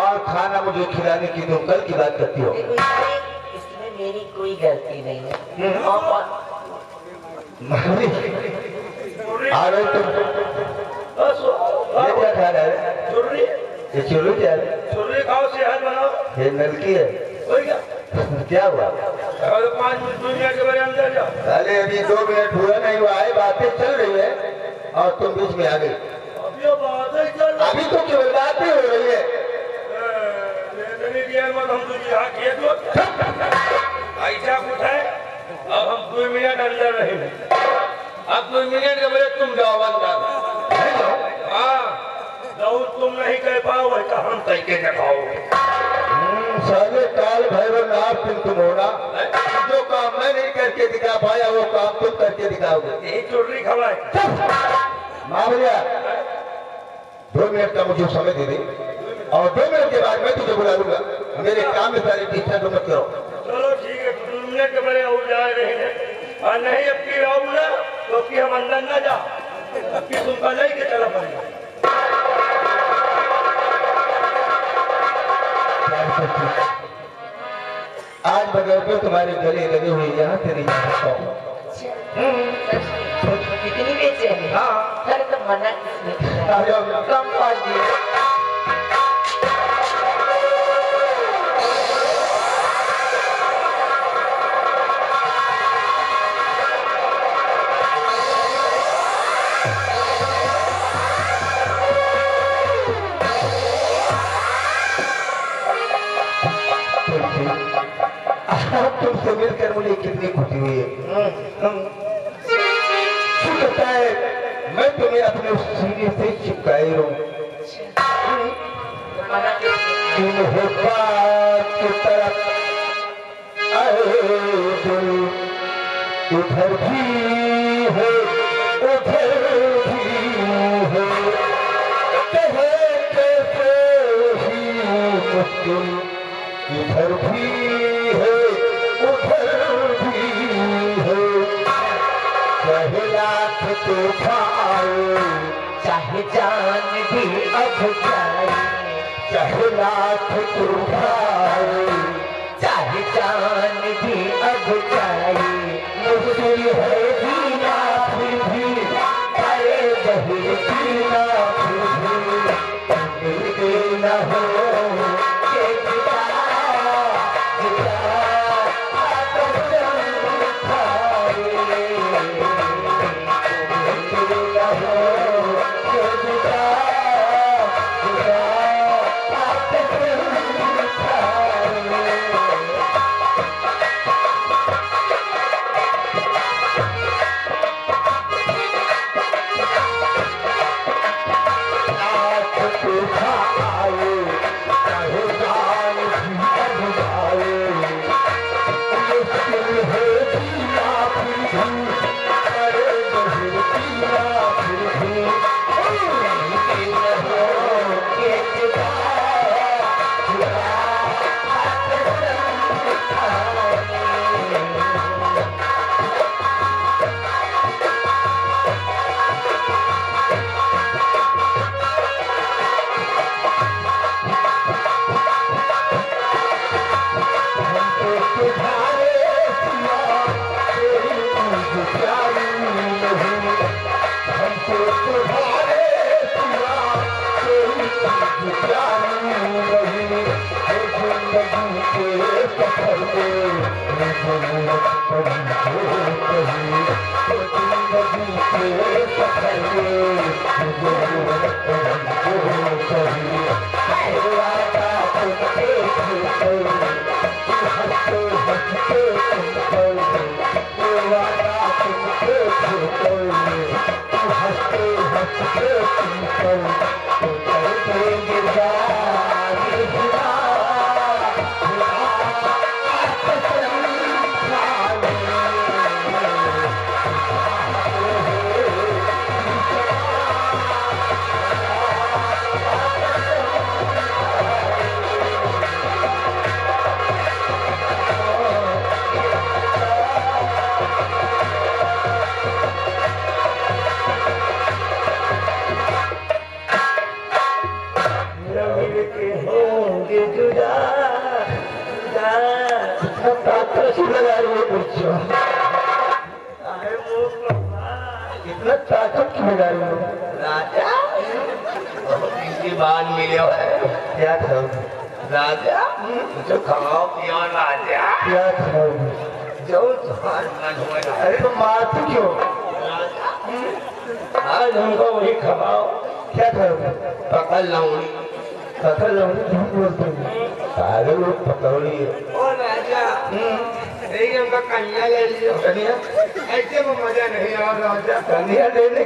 और खाना मुझे खिलाने की तुम कल की बात करती हो। इसमें मेरी कोई गलती नहीं है। आ रहे तुम ये क्या खा रहा है? चुर्री। ये चुर्री क्या है? चुर्री खाओ, सेहत बनाओ। ये नलकी है। क्या हुआ? 5 मिनट के बारे अंदर जाओ। अरे अभी 2 मिनट हुआ नहीं हुआ है, बातें चल रही है और तुम बीच में आ गई। अभी तो केवल बातें हो रही है। ऐसा कुछ है, अब हम 2 मिनट अंदर रहेंगे। अब 2 मिनट के बाद तुम जाओ अंदर। हाँ, तुम नहीं कह पाओ वैसा हम कह के दिखाओगे। साले काल भैरव नाथ तुम होना, जो काम मैं नहीं करके दिखा पाया वो काम तुम करके दिखाओगे। यही चुर्री खवाए। माँ भैया 2 मिनट का मुझे समय दे दे और 2 मिनट के बाद मैं तुझे बुला लूंगा। मेरे काम में सारी डिस्टर्ब मत करो। चलो ठीक है, 2 मिनट के बड़े और जा रहे हैं और नहीं अब की आओगे तो कि हम अंदर न जा, अब की तुमका नहीं के चला पड़ेगा। आज बगैर पे तुम्हारे गले लगे हुए यहाँ से नहीं जा सकता। कितनी बेचैनी? हाँ, अरे तो मना किसने? कम कर दिया। तुमसे मिलकर मुझे कितनी खुशी हुई है। लगता है मैं तुम्हें अपने सीने से चिपकाए रहूं। की तरफ आए दिल उधर भी है उधर भी है, कहे कैसे ही मुश्किल इधर भी है उधर भी है, चाहे लाख तूफान चाहे जान भी अब जाए, चाहे लाख तूफान चाहे जान भी अब जाए, मुश्किल है जीना फिर भी, अरे बही जीना फिर भी, मिलते न हो के जिता जिता जरूरत पड़ी जो कहीं तो जिंदगी के सफर में जरूरत पड़ी जो कहीं वादा तुमसे छूटल हंसते हंसते तुम पर वादा तुमसे छूटल हंसते हंसते तुम पर तो करते इतना ताकत की लगा रही हो राजा बाल मिले है क्या खाओ राजा जो खाओ पियो राजा क्या खाओ जो तुम्हारा मन हुआ अरे तो मारती क्यों आज हमको वही खवाओ क्या खाओगे पकड़ लाऊंगी पकड़ लाऊंगी झूठ बोलते हो सारे लोग पकौड़ी ओ राजा हमका कन्या ले लियो कन्या ऐसे में मजा नहीं आ रहा राजा कन्या लेने